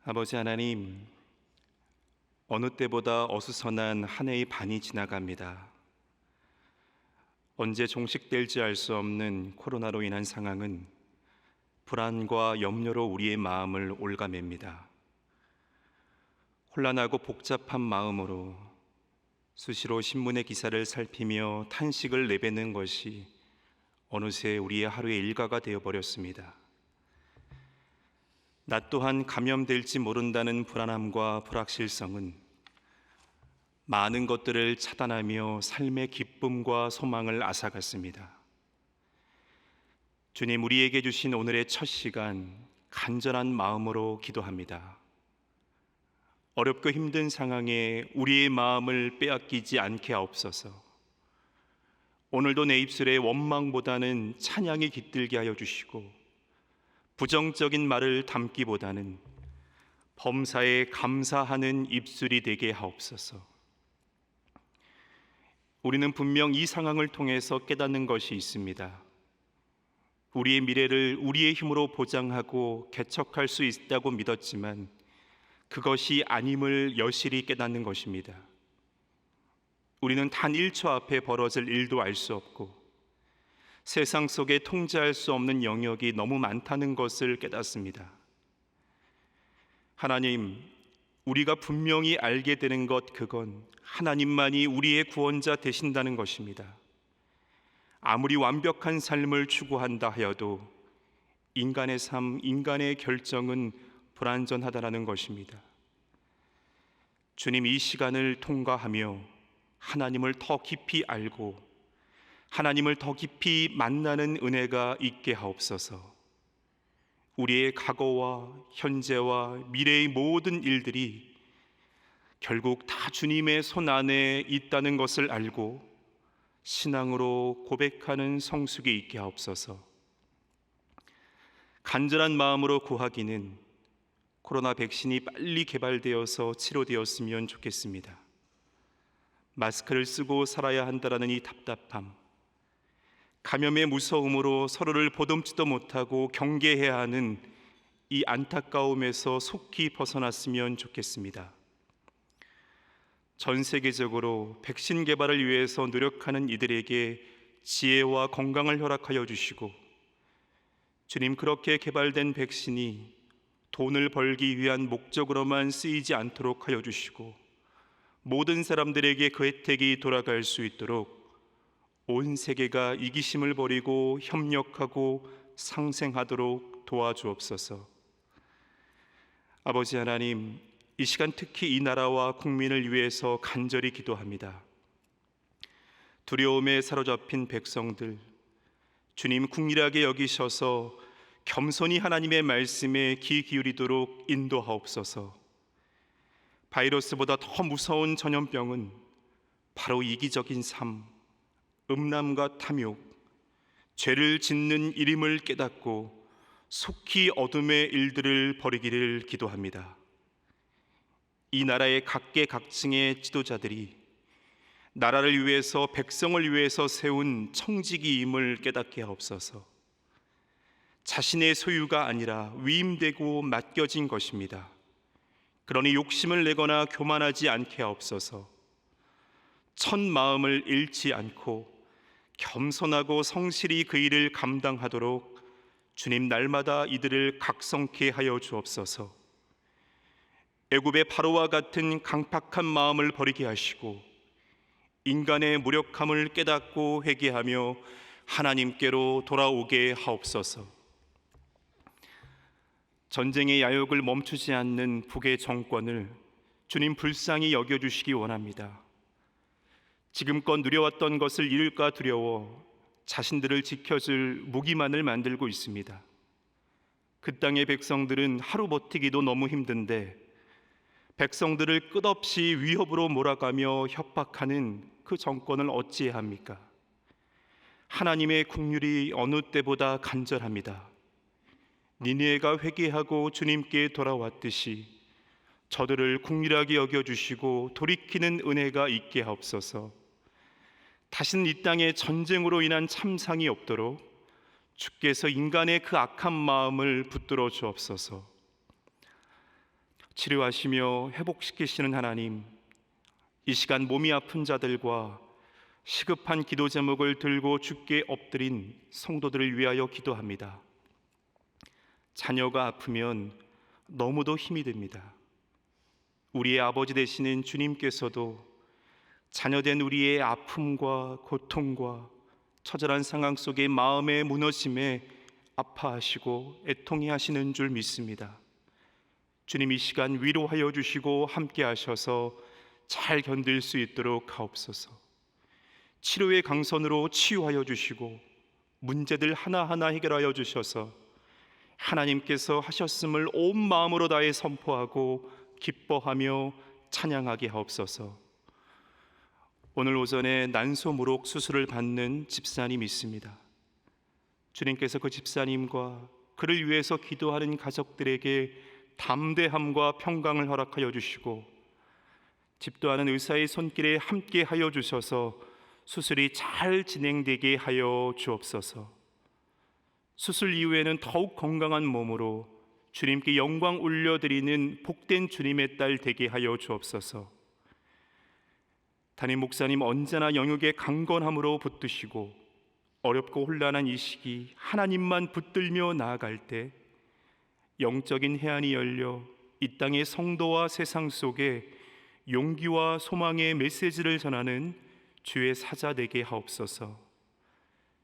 아버지 하나님, 어느 때보다 어수선한 한 해의 반이 지나갑니다. 언제 종식될지 알 수 없는 코로나로 인한 상황은 불안과 염려로 우리의 마음을 올가맵니다. 혼란하고 복잡한 마음으로 수시로 신문의 기사를 살피며 탄식을 내뱉는 것이 어느새 우리의 하루의 일과가 되어버렸습니다. 나 또한 감염될지 모른다는 불안함과 불확실성은 많은 것들을 차단하며 삶의 기쁨과 소망을 앗아갔습니다. 주님, 우리에게 주신 오늘의 첫 시간 간절한 마음으로 기도합니다. 어렵고 힘든 상황에 우리의 마음을 빼앗기지 않게 하옵소서. 오늘도 내 입술에 원망보다는 찬양이 깃들게 하여 주시고, 부정적인 말을 담기보다는 범사에 감사하는 입술이 되게 하옵소서. 우리는 분명 이 상황을 통해서 깨닫는 것이 있습니다. 우리의 미래를 우리의 힘으로 보장하고 개척할 수 있다고 믿었지만 그것이 아님을 여실히 깨닫는 것입니다. 우리는 단 1초 앞에 벌어질 일도 알 수 없고 세상 속에 통제할 수 없는 영역이 너무 많다는 것을 깨닫습니다. 하나님, 우리가 분명히 알게 되는 것, 그건 하나님만이 우리의 구원자 되신다는 것입니다. 아무리 완벽한 삶을 추구한다 하여도 인간의 삶, 인간의 결정은 불완전하다라는 것입니다. 주님, 이 시간을 통과하며 하나님을 더 깊이 알고 하나님을 더 깊이 만나는 은혜가 있게 하옵소서. 우리의 과거와 현재와 미래의 모든 일들이 결국 다 주님의 손 안에 있다는 것을 알고 신앙으로 고백하는 성숙이 있게 하옵소서. 간절한 마음으로 구하기는 코로나 백신이 빨리 개발되어서 치료되었으면 좋겠습니다. 마스크를 쓰고 살아야 한다는 이 답답함, 감염의 무서움으로 서로를 보듬지도 못하고 경계해야 하는 이 안타까움에서 속히 벗어났으면 좋겠습니다. 전 세계적으로 백신 개발을 위해서 노력하는 이들에게 지혜와 건강을 허락하여 주시고, 주님, 그렇게 개발된 백신이 돈을 벌기 위한 목적으로만 쓰이지 않도록 하여 주시고 모든 사람들에게 그 혜택이 돌아갈 수 있도록 온 세계가 이기심을 버리고 협력하고 상생하도록 도와주옵소서. 아버지 하나님, 이 시간 특히 이 나라와 국민을 위해서 간절히 기도합니다. 두려움에 사로잡힌 백성들, 주님 국률하게 여기셔서 겸손히 하나님의 말씀에 귀 기울이도록 인도하옵소서. 바이러스보다 더 무서운 전염병은 바로 이기적인 삶, 음란과 탐욕, 죄를 짓는 일임을 깨닫고 속히 어둠의 일들을 버리기를 기도합니다. 이 나라의 각계각층의 지도자들이 나라를 위해서, 백성을 위해서 세운 청지기임을 깨닫게 하옵소서. 자신의 소유가 아니라 위임되고 맡겨진 것입니다. 그러니 욕심을 내거나 교만하지 않게 하옵소서. 첫 마음을 잃지 않고 겸손하고 성실히 그 일을 감당하도록 주님, 날마다 이들을 각성케 하여 주옵소서. 애굽의 바로와 같은 강팍한 마음을 버리게 하시고 인간의 무력함을 깨닫고 회개하며 하나님께로 돌아오게 하옵소서. 전쟁의 야욕을 멈추지 않는 북의 정권을 주님 불쌍히 여겨주시기 원합니다. 지금껏 누려왔던 것을 잃을까 두려워 자신들을 지켜줄 무기만을 만들고 있습니다. 그 땅의 백성들은 하루 버티기도 너무 힘든데 백성들을 끝없이 위협으로 몰아가며 협박하는 그 정권을 어찌해야 합니까? 하나님의 긍휼이 어느 때보다 간절합니다. 니느웨가 회개하고 주님께 돌아왔듯이 저들을 긍휼하게 여겨주시고 돌이키는 은혜가 있게 하옵소서. 다시는 이 땅에 전쟁으로 인한 참상이 없도록 주께서 인간의 그 악한 마음을 붙들어 주옵소서. 치료하시며 회복시키시는 하나님, 이 시간 몸이 아픈 자들과 시급한 기도 제목을 들고 주께 엎드린 성도들을 위하여 기도합니다. 자녀가 아프면 너무도 힘이 듭니다. 우리의 아버지 되시는 주님께서도 자녀된 우리의 아픔과 고통과 처절한 상황 속에 마음의 무너짐에 아파하시고 애통해 하시는 줄 믿습니다. 주님, 이 시간 위로하여 주시고 함께 하셔서 잘 견딜 수 있도록 하옵소서. 치료의 강선으로 치유하여 주시고 문제들 하나하나 해결하여 주셔서 하나님께서 하셨음을 온 마음으로 다해 선포하고 기뻐하며 찬양하게 하옵소서. 오늘 오전에 난소무록 수술을 받는 집사님이 있습니다. 주님께서 그 집사님과 그를 위해서 기도하는 가족들에게 담대함과 평강을 허락하여 주시고 집도하는 의사의 손길에 함께 하여 주셔서 수술이 잘 진행되게 하여 주옵소서. 수술 이후에는 더욱 건강한 몸으로 주님께 영광 올려드리는 복된 주님의 딸 되게 하여 주옵소서. 담임 목사님 언제나 영육의 강건함으로 붙드시고 어렵고 혼란한 이 시기 하나님만 붙들며 나아갈 때 영적인 해안이 열려 이 땅의 성도와 세상 속에 용기와 소망의 메시지를 전하는 주의 사자 되게 하옵소서.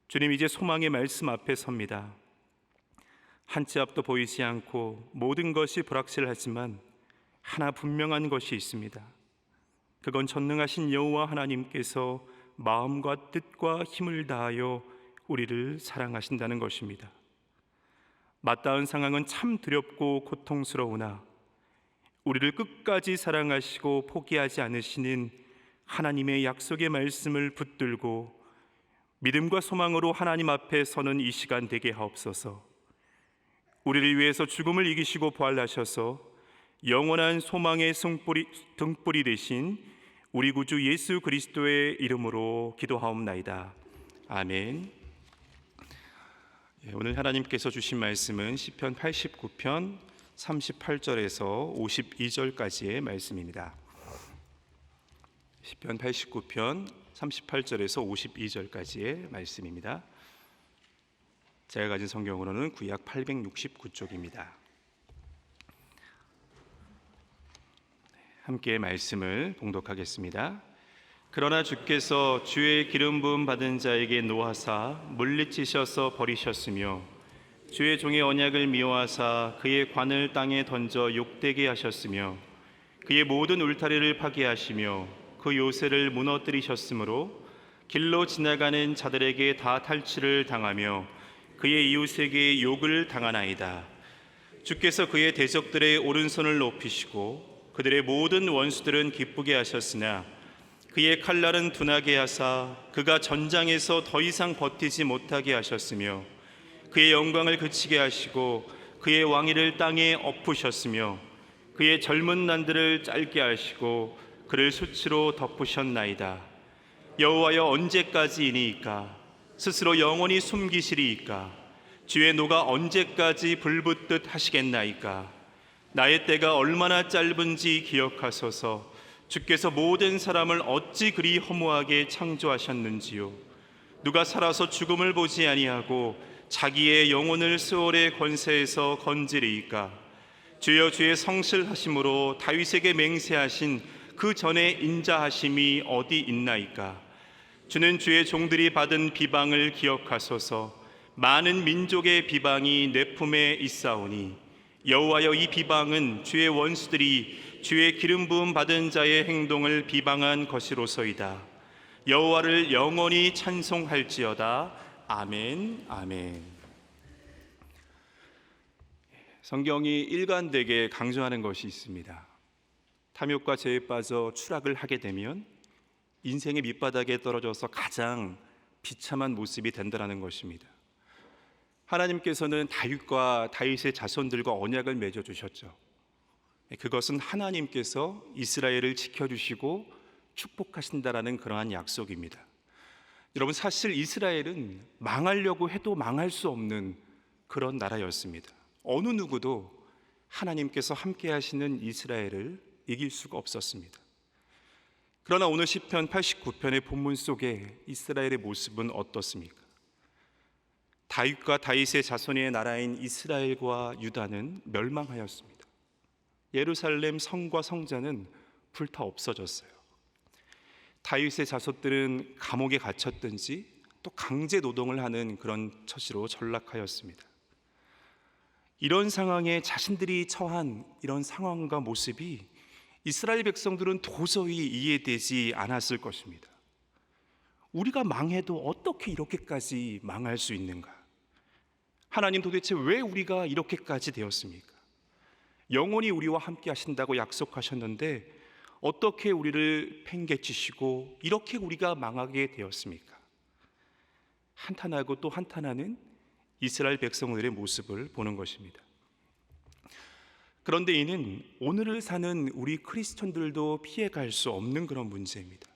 주님, 이제 소망의 말씀 앞에 섭니다. 한 치 앞도 보이지 않고 모든 것이 불확실하지만 하나 분명한 것이 있습니다. 그건 전능하신 여호와 하나님께서 마음과 뜻과 힘을 다하여 우리를 사랑하신다는 것입니다. 맞닿은 상황은 참 두렵고 고통스러우나 우리를 끝까지 사랑하시고 포기하지 않으시는 하나님의 약속의 말씀을 붙들고 믿음과 소망으로 하나님 앞에 서는 이 시간 되게 하옵소서. 우리를 위해서 죽음을 이기시고 부활하셔서 영원한 소망의 등불이 되신 우리 구주 예수 그리스도의 이름으로 기도하옵나이다. 아멘. 오늘 하나님께서 주신 말씀은 시편 89편 38절에서 52절까지의 말씀입니다. 시편 89편 38절에서 52절까지의 말씀입니다. 제가 가진 성경으로는 구약 869쪽입니다. 함께 말씀을 봉독하겠습니다. 그러나 주께서 주의 기름 부음 받은 자에게 노하사 물리치셔서 버리셨으며 주의 종의 언약을 미워하사 그의 관을 땅에 던져 욕되게 하셨으며 그의 모든 울타리를 파괴하시며 그 요새를 무너뜨리셨으므로 길로 지나가는 자들에게 다 탈취를 당하며 그의 이웃에게 욕을 당하나이다. 주께서 그의 대적들의 오른손을 높이시고 그들의 모든 원수들은 기쁘게 하셨으나 그의 칼날은 둔하게 하사 그가 전장에서 더 이상 버티지 못하게 하셨으며 그의 영광을 그치게 하시고 그의 왕위를 땅에 엎으셨으며 그의 젊은 난들을 짧게 하시고 그를 수치로 덮으셨나이다. 여호와여, 언제까지이니이까? 스스로 영원히 숨기시리이까? 주의 노가 언제까지 불붙듯 하시겠나이까? 나의 때가 얼마나 짧은지 기억하소서. 주께서 모든 사람을 어찌 그리 허무하게 창조하셨는지요. 누가 살아서 죽음을 보지 아니하고 자기의 영혼을 스올의 권세에서 건지리이까? 주여, 주의 성실하심으로 다윗에게 맹세하신 그 전에 인자하심이 어디 있나이까? 주는 주의 종들이 받은 비방을 기억하소서. 많은 민족의 비방이 내 품에 있사오니 여호와여, 이 비방은 주의 원수들이 주의 기름 부음 받은 자의 행동을 비방한 것이로소이다. 여호와를 영원히 찬송할지어다. 아멘. 아멘. 성경이 일관되게 강조하는 것이 있습니다. 탐욕과 죄에 빠져 추락을 하게 되면 인생의 밑바닥에 떨어져서 가장 비참한 모습이 된다는 것입니다. 하나님께서는 다윗과 다윗의 자손들과 언약을 맺어 주셨죠. 그것은 하나님께서 이스라엘을 지켜주시고 축복하신다라는 그러한 약속입니다. 여러분, 사실 이스라엘은 망하려고 해도 망할 수 없는 그런 나라였습니다. 어느 누구도 하나님께서 함께 하시는 이스라엘을 이길 수가 없었습니다. 그러나 오늘 시편 89편의 본문 속에 이스라엘의 모습은 어떻습니까? 다윗과 다윗의 자손의 나라인 이스라엘과 유다는 멸망하였습니다. 예루살렘 성과 성자는 불타 없어졌어요. 다윗의 자손들은 감옥에 갇혔든지 또 강제 노동을 하는 그런 처지로 전락하였습니다. 이런 상황에 자신들이 처한 이런 상황과 모습이 이스라엘 백성들은 도저히 이해되지 않았을 것입니다. 우리가 망해도 어떻게 이렇게까지 망할 수 있는가? 하나님, 도대체 왜 우리가 이렇게까지 되었습니까? 영원히 우리와 함께 하신다고 약속하셨는데 어떻게 우리를 팽개치시고 이렇게 우리가 망하게 되었습니까? 한탄하고 또 한탄하는 이스라엘 백성들의 모습을 보는 것입니다. 그런데 이는 오늘을 사는 우리 크리스천들도 피해갈 수 없는 그런 문제입니다.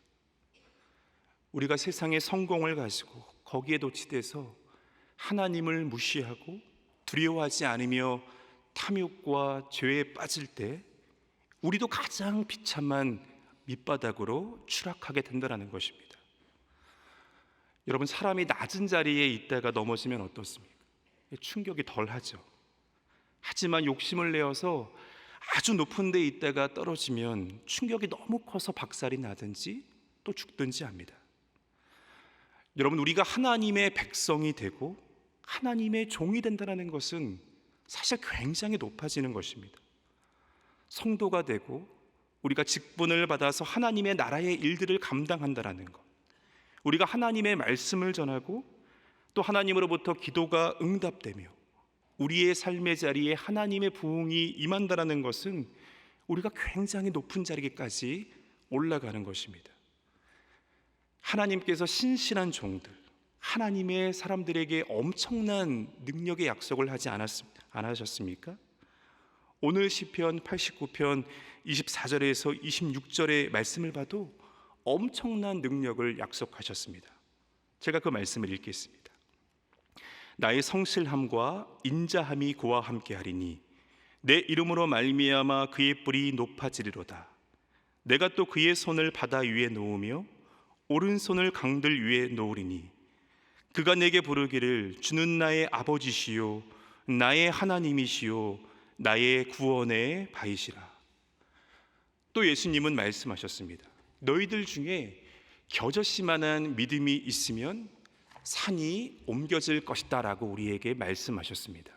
우리가 세상의 성공을 가지고 거기에 도취돼서 하나님을 무시하고 두려워하지 않으며 탐욕과 죄에 빠질 때 우리도 가장 비참한 밑바닥으로 추락하게 된다는 것입니다. 여러분, 사람이 낮은 자리에 있다가 넘어지면 어떻습니까? 충격이 덜하죠. 하지만 욕심을 내어서 아주 높은 데 있다가 떨어지면 충격이 너무 커서 박살이 나든지 또 죽든지 합니다. 여러분, 우리가 하나님의 백성이 되고 하나님의 종이 된다는 것은 사실 굉장히 높아지는 것입니다. 성도가 되고 우리가 직분을 받아서 하나님의 나라의 일들을 감당한다는 것, 우리가 하나님의 말씀을 전하고 또 하나님으로부터 기도가 응답되며 우리의 삶의 자리에 하나님의 부흥이 임한다는 것은 우리가 굉장히 높은 자리까지 올라가는 것입니다. 하나님께서 신실한 종들, 하나님의 사람들에게 엄청난 능력의 약속을 하지 않으셨습니까? 오늘 시편 89편 24절에서 26절의 말씀을 봐도 엄청난 능력을 약속하셨습니다. 제가 그 말씀을 읽겠습니다. 나의 성실함과 인자함이 그와 함께하리니 내 이름으로 말미암아 그의 뿔이 높아지리로다. 내가 또 그의 손을 바다 위에 놓으며 오른손을 강들 위에 놓으리니 그가 내게 부르기를 주는 나의 아버지시요 나의 하나님이시요 나의 구원의 바이시라. 또 예수님은 말씀하셨습니다. 너희들 중에 겨자씨만한 믿음이 있으면 산이 옮겨질 것이다 라고 우리에게 말씀하셨습니다.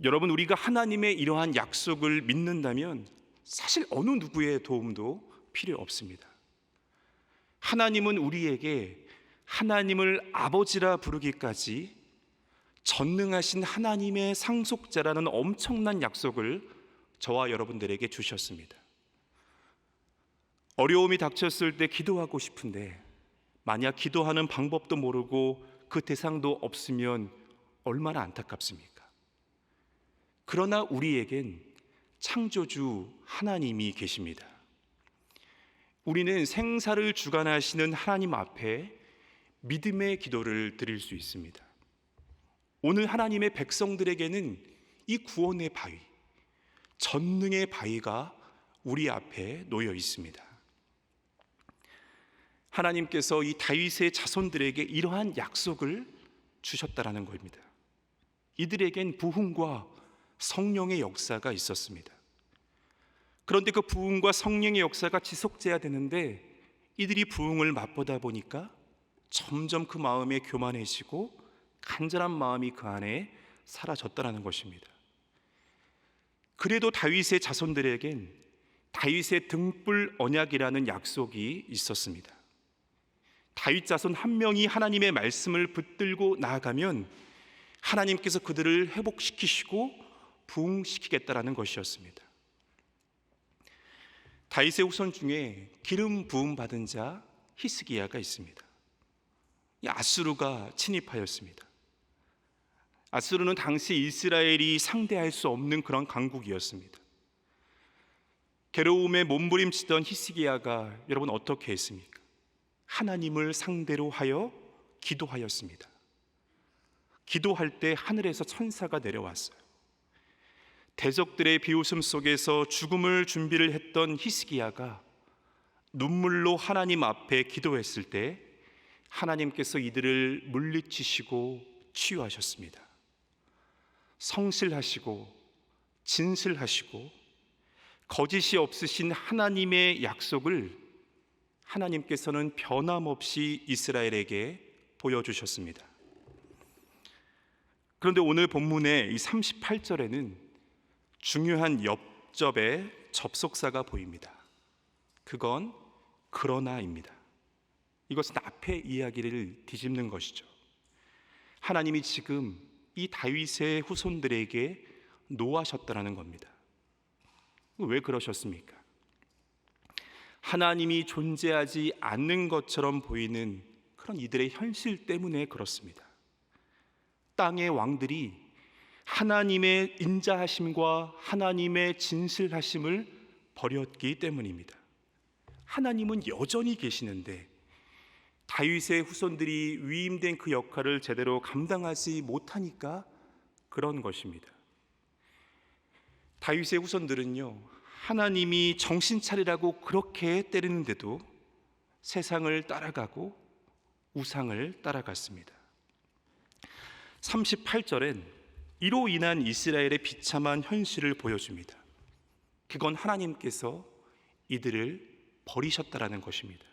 여러분, 우리가 하나님의 이러한 약속을 믿는다면 사실 어느 누구의 도움도 필요 없습니다. 하나님은 우리에게 하나님을 아버지라 부르기까지 전능하신 하나님의 상속자라는 엄청난 약속을 저와 여러분들에게 주셨습니다. 어려움이 닥쳤을 때 기도하고 싶은데 만약 기도하는 방법도 모르고 그 대상도 없으면 얼마나 안타깝습니까? 그러나 우리에겐 창조주 하나님이 계십니다. 우리는 생사를 주관하시는 하나님 앞에 믿음의 기도를 드릴 수 있습니다. 오늘 하나님의 백성들에게는 이 구원의 바위, 전능의 바위가 우리 앞에 놓여 있습니다. 하나님께서 이 다윗의 자손들에게 이러한 약속을 주셨다라는 겁니다. 이들에겐 부흥과 성령의 역사가 있었습니다. 그런데 그 부흥과 성령의 역사가 지속돼야 되는데 이들이 부흥을 맛보다 보니까 점점 그 마음에 교만해지고 간절한 마음이 그 안에 사라졌다라는 것입니다. 그래도 다윗의 자손들에겐 다윗의 등불 언약이라는 약속이 있었습니다. 다윗 자손 한 명이 하나님의 말씀을 붙들고 나아가면 하나님께서 그들을 회복시키시고 부흥시키겠다라는 것이었습니다. 다윗의 후손 중에 기름 부음 받은 자 히스기야가 있습니다. 아수르가 침입하였습니다. 아수르는 당시 이스라엘이 상대할 수 없는 그런 강국이었습니다. 괴로움에 몸부림치던 히스기야가 여러분 어떻게 했습니까? 하나님을 상대로 하여 기도하였습니다. 기도할 때 하늘에서 천사가 내려왔어요. 대적들의 비웃음 속에서 죽음을 준비를 했던 히스기야가 눈물로 하나님 앞에 기도했을 때 하나님께서 이들을 물리치시고 치유하셨습니다. 성실하시고 진실하시고 거짓이 없으신 하나님의 약속을 하나님께서는 변함없이 이스라엘에게 보여주셨습니다. 그런데 오늘 본문의 이 38절에는 중요한 옆접의 접속사가 보입니다. 그건 그러나입니다. 이것은 앞의 이야기를 뒤집는 것이죠. 하나님이 지금 이 다윗의 후손들에게 노하셨다라는 겁니다. 왜 그러셨습니까? 하나님이 존재하지 않는 것처럼 보이는 그런 이들의 현실 때문에 그렇습니다. 땅의 왕들이 하나님의 인자하심과 하나님의 진실하심을 버렸기 때문입니다. 하나님은 여전히 계시는데 다윗의 후손들이 위임된 그 역할을 제대로 감당하지 못하니까 그런 것입니다. 다윗의 후손들은요, 하나님이 정신 차리라고 그렇게 때리는데도 세상을 따라가고 우상을 따라갔습니다. 38절엔 이로 인한 이스라엘의 비참한 현실을 보여줍니다. 그건 하나님께서 이들을 버리셨다라는 것입니다.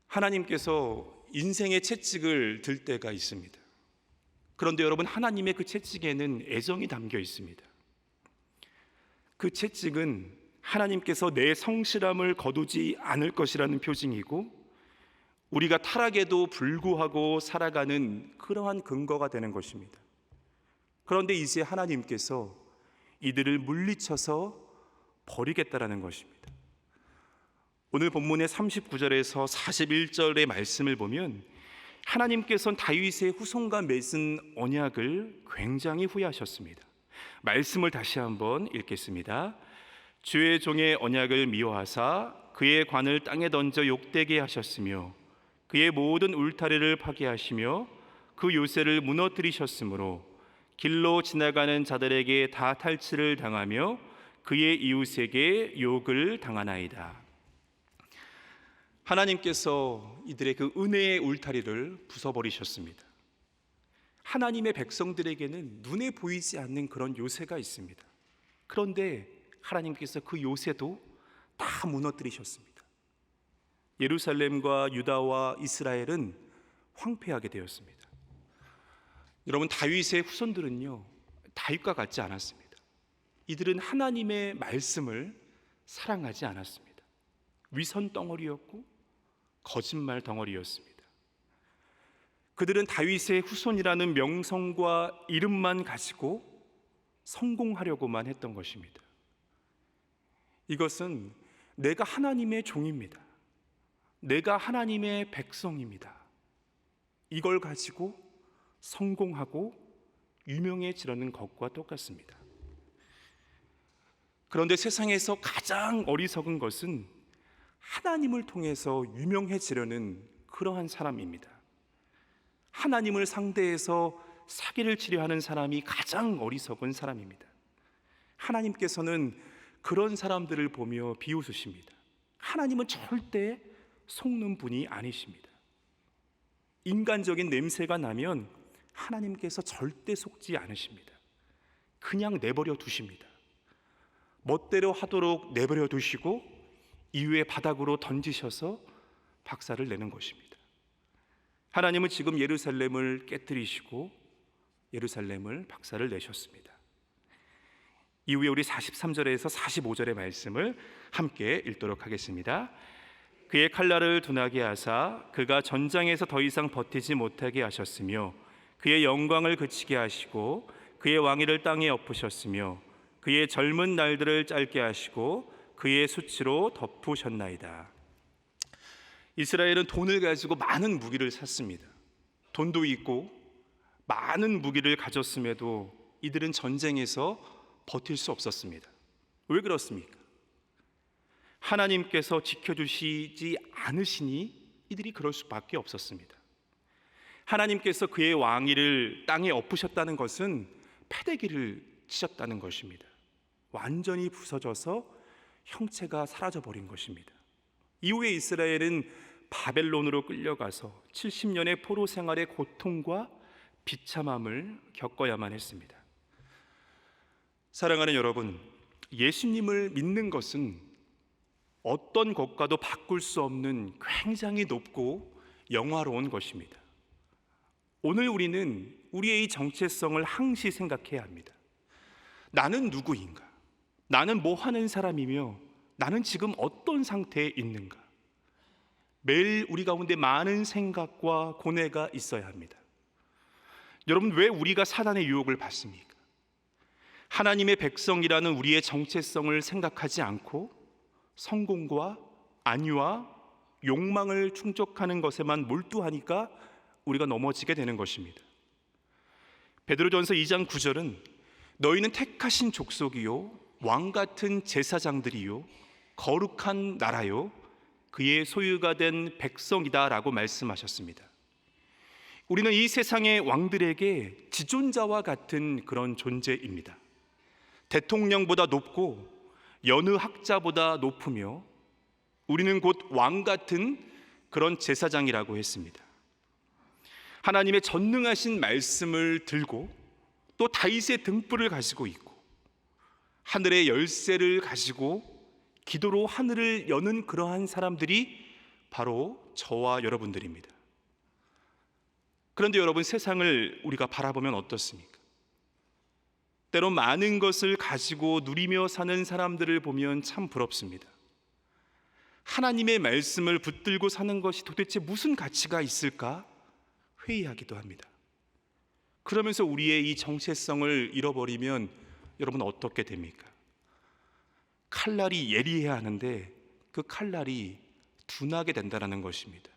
하나님께서 인생의 채찍을 들 때가 있습니다. 그런데 여러분, 하나님의 그 채찍에는 애정이 담겨 있습니다. 그 채찍은 하나님께서 내 성실함을 거두지 않을 것이라는 표징이고 우리가 타락에도 불구하고 살아가는 그러한 근거가 되는 것입니다. 그런데 이제 하나님께서 이들을 물리쳐서 버리겠다라는 것입니다. 오늘 본문의 39절에서 41절의 말씀을 보면 하나님께서는 다윗의 후손과 맺은 언약을 굉장히 후회하셨습니다. 말씀을 다시 한번 읽겠습니다. 주의 종의 언약을 미워하사 그의 관을 땅에 던져 욕되게 하셨으며 그의 모든 울타리를 파괴하시며 그 요새를 무너뜨리셨으므로 길로 지나가는 자들에게 다 탈취를 당하며 그의 이웃에게 욕을 당하나이다. 하나님께서 이들의 그 은혜의 울타리를 부숴버리셨습니다. 하나님의 백성들에게는 눈에 보이지 않는 그런 요새가 있습니다. 그런데 하나님께서 그 요새도 다 무너뜨리셨습니다. 예루살렘과 유다와 이스라엘은 황폐하게 되었습니다. 여러분, 다윗의 후손들은요, 다윗과 같지 않았습니다. 이들은 하나님의 말씀을 사랑하지 않았습니다. 위선 덩어리였고 거짓말 덩어리였습니다. 그들은 다윗의 후손이라는 명성과 이름만 가지고 성공하려고만 했던 것입니다. 이것은 내가 하나님의 종입니다. 내가 하나님의 백성입니다. 이걸 가지고 성공하고 유명해지려는 것과 똑같습니다. 그런데 세상에서 가장 어리석은 것은 하나님을 통해서 유명해지려는 그러한 사람입니다. 하나님을 상대해서 사기를 치려 하는 사람이 가장 어리석은 사람입니다. 하나님께서는 그런 사람들을 보며 비웃으십니다. 하나님은 절대 속는 분이 아니십니다. 인간적인 냄새가 나면 하나님께서 절대 속지 않으십니다. 그냥 내버려 두십니다. 멋대로 하도록 내버려 두시고 이후에 바닥으로 던지셔서 박살을 내는 것입니다. 하나님은 지금 예루살렘을 깨뜨리시고 예루살렘을 박살을 내셨습니다. 이후에 우리 43절에서 45절의 말씀을 함께 읽도록 하겠습니다. 그의 칼날을 둔하게 하사 그가 전장에서 더 이상 버티지 못하게 하셨으며 그의 영광을 그치게 하시고 그의 왕위를 땅에 엎으셨으며 그의 젊은 날들을 짧게 하시고 그의 수치로 덮으셨나이다. 이스라엘은 돈을 가지고 많은 무기를 샀습니다. 돈도 있고 많은 무기를 가졌음에도 이들은 전쟁에서 버틸 수 없었습니다. 왜 그렇습니까? 하나님께서 지켜주시지 않으시니 이들이 그럴 수밖에 없었습니다. 하나님께서 그의 왕위를 땅에 엎으셨다는 것은 패대기를 찢었다는 것입니다. 완전히 부서져서 형체가 사라져 버린 것입니다. 이후에 이스라엘은 바벨론으로 끌려가서 70년의 포로 생활의 고통과 비참함을 겪어야만 했습니다. 사랑하는 여러분, 예수님을 믿는 것은 어떤 것과도 바꿀 수 없는 굉장히 높고 영화로운 것입니다. 오늘 우리는 우리의 이 정체성을 항시 생각해야 합니다. 나는 누구인가? 나는 뭐 하는 사람이며 나는 지금 어떤 상태에 있는가? 매일 우리 가운데 많은 생각과 고뇌가 있어야 합니다. 여러분, 왜 우리가 사단의 유혹을 받습니까? 하나님의 백성이라는 우리의 정체성을 생각하지 않고 성공과 안위와 욕망을 충족하는 것에만 몰두하니까 우리가 넘어지게 되는 것입니다. 베드로전서 2장 9절은 너희는 택하신 족속이요 왕 같은 제사장들이요 거룩한 나라요 그의 소유가 된 백성이다 라고 말씀하셨습니다. 우리는 이 세상의 왕들에게 지존자와 같은 그런 존재입니다. 대통령보다 높고 여느 학자보다 높으며 우리는 곧 왕 같은 그런 제사장이라고 했습니다. 하나님의 전능하신 말씀을 들고 또 다윗의 등불을 가지고 있고 하늘의 열쇠를 가지고 기도로 하늘을 여는 그러한 사람들이 바로 저와 여러분들입니다. 그런데 여러분, 세상을 우리가 바라보면 어떻습니까? 때론 많은 것을 가지고 누리며 사는 사람들을 보면 참 부럽습니다. 하나님의 말씀을 붙들고 사는 것이 도대체 무슨 가치가 있을까 회의하기도 합니다. 그러면서 우리의 이 정체성을 잃어버리면 여러분 어떻게 됩니까? 칼날이 예리해야 하는데 그 칼날이 둔하게 된다는 것입니다.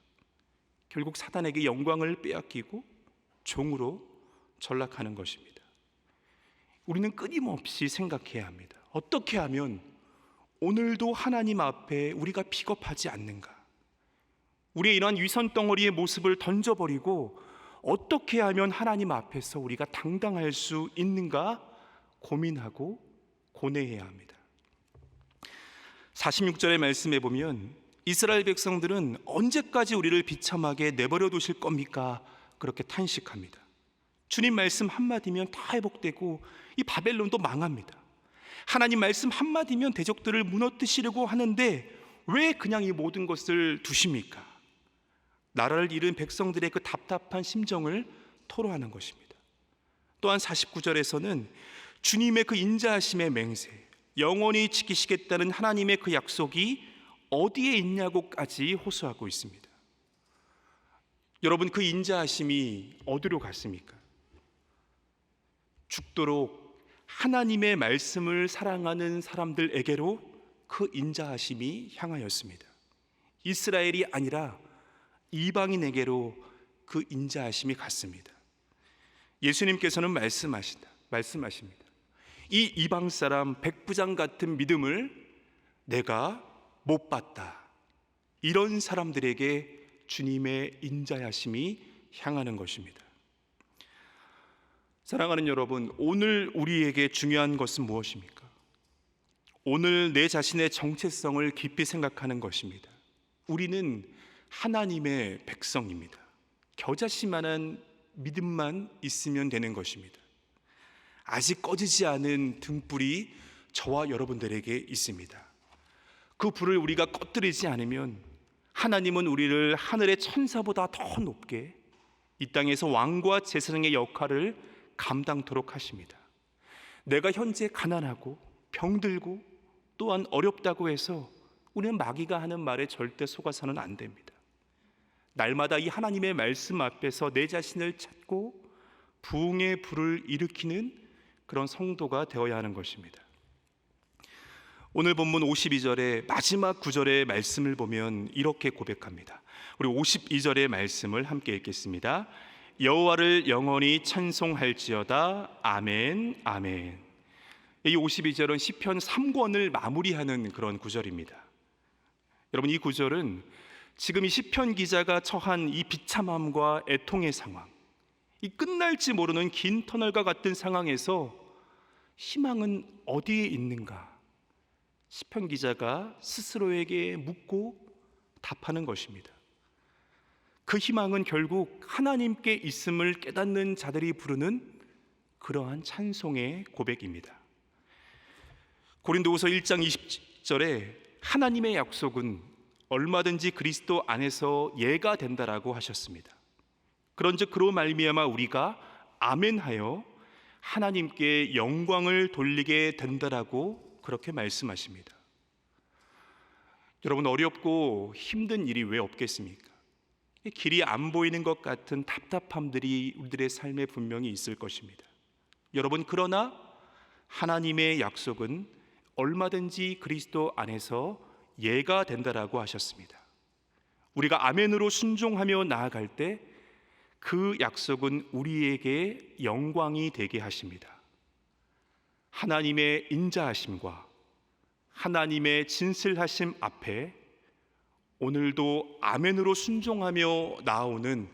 결국 사단에게 영광을 빼앗기고 종으로 전락하는 것입니다. 우리는 끊임없이 생각해야 합니다. 어떻게 하면 오늘도 하나님 앞에 우리가 비겁하지 않는가? 우리의 이러한 위선 덩어리의 모습을 던져버리고 어떻게 하면 하나님 앞에서 우리가 당당할 수 있는가 고민하고 고뇌해야 합니다. 46절의 말씀에 보면 이스라엘 백성들은 언제까지 우리를 비참하게 내버려 두실 겁니까? 그렇게 탄식합니다. 주님 말씀 한마디면 다 회복되고 이 바벨론도 망합니다. 하나님 말씀 한마디면 대적들을 무너뜨리려고 하는데 왜 그냥 이 모든 것을 두십니까? 나라를 잃은 백성들의 그 답답한 심정을 토로하는 것입니다. 또한 49절에서는 주님의 그 인자하심의 맹세, 영원히 지키시겠다는 하나님의 그 약속이 어디에 있냐고까지 호소하고 있습니다. 여러분, 그 인자하심이 어디로 갔습니까? 죽도록 하나님의 말씀을 사랑하는 사람들에게로 그 인자하심이 향하였습니다. 이스라엘이 아니라 이방인에게로 그 인자하심이 갔습니다. 예수님께서는 말씀하십니다. 이 이방 사람 백부장 같은 믿음을 내가 못 봤다. 이런 사람들에게 주님의 인자하심이 향하는 것입니다. 사랑하는 여러분, 오늘 우리에게 중요한 것은 무엇입니까? 오늘 내 자신의 정체성을 깊이 생각하는 것입니다. 우리는 하나님의 백성입니다. 겨자씨만한 믿음만 있으면 되는 것입니다. 아직 꺼지지 않은 등불이 저와 여러분들에게 있습니다. 그 불을 우리가 꺼뜨리지 않으면 하나님은 우리를 하늘의 천사보다 더 높게 이 땅에서 왕과 제사장의 역할을 감당토록 하십니다. 내가 현재 가난하고 병들고 또한 어렵다고 해서 우리는 마귀가 하는 말에 절대 속아서는 안 됩니다. 날마다 이 하나님의 말씀 앞에서 내 자신을 찾고 부흥의 불을 일으키는 그런 성도가 되어야 하는 것입니다. 오늘 본문 52절의 마지막 구절의 말씀을 보면 이렇게 고백합니다. 우리 52절의 말씀을 함께 읽겠습니다. 여호와를 영원히 찬송할지어다. 아멘, 아멘. 이 52절은 시편 3권을 마무리하는 그런 구절입니다. 여러분, 이 구절은 지금 이 시편 기자가 처한 이 비참함과 애통의 상황, 이 끝날지 모르는 긴 터널과 같은 상황에서 희망은 어디에 있는가? 시편 기자가 스스로에게 묻고 답하는 것입니다. 그 희망은 결국 하나님께 있음을 깨닫는 자들이 부르는 그러한 찬송의 고백입니다. 고린도후서 1장 20절에 하나님의 약속은 얼마든지 그리스도 안에서 예가 된다라고 하셨습니다. 그런즉 그로 말미암아 우리가 아멘하여 하나님께 영광을 돌리게 된다라고 그렇게 말씀하십니다. 여러분, 어렵고 힘든 일이 왜 없겠습니까? 길이 안 보이는 것 같은 답답함들이 우리들의 삶에 분명히 있을 것입니다. 여러분, 그러나 하나님의 약속은 얼마든지 그리스도 안에서 예가 된다라고 하셨습니다. 우리가 아멘으로 순종하며 나아갈 때 그 약속은 우리에게 영광이 되게 하십니다. 하나님의 인자하심과 하나님의 진실하심 앞에 오늘도 아멘으로 순종하며 나아오는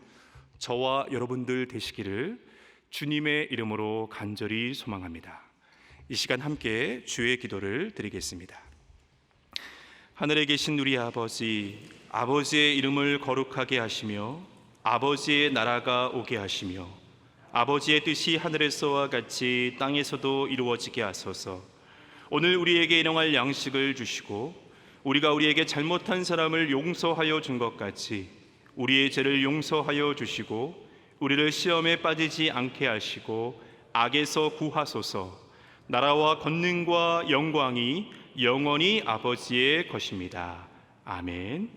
저와 여러분들 되시기를 주님의 이름으로 간절히 소망합니다. 이 시간 함께 주의 기도를 드리겠습니다. 하늘에 계신 우리 아버지, 아버지의 이름을 거룩하게 하시며 아버지의 나라가 오게 하시며 아버지의 뜻이 하늘에서와 같이 땅에서도 이루어지게 하소서. 오늘 우리에게 일용할 양식을 주시고 우리가 우리에게 잘못한 사람을 용서하여 준 것 같이 우리의 죄를 용서하여 주시고 우리를 시험에 빠지지 않게 하시고 악에서 구하소서. 나라와 권능과 영광이 영원히 아버지의 것입니다. 아멘.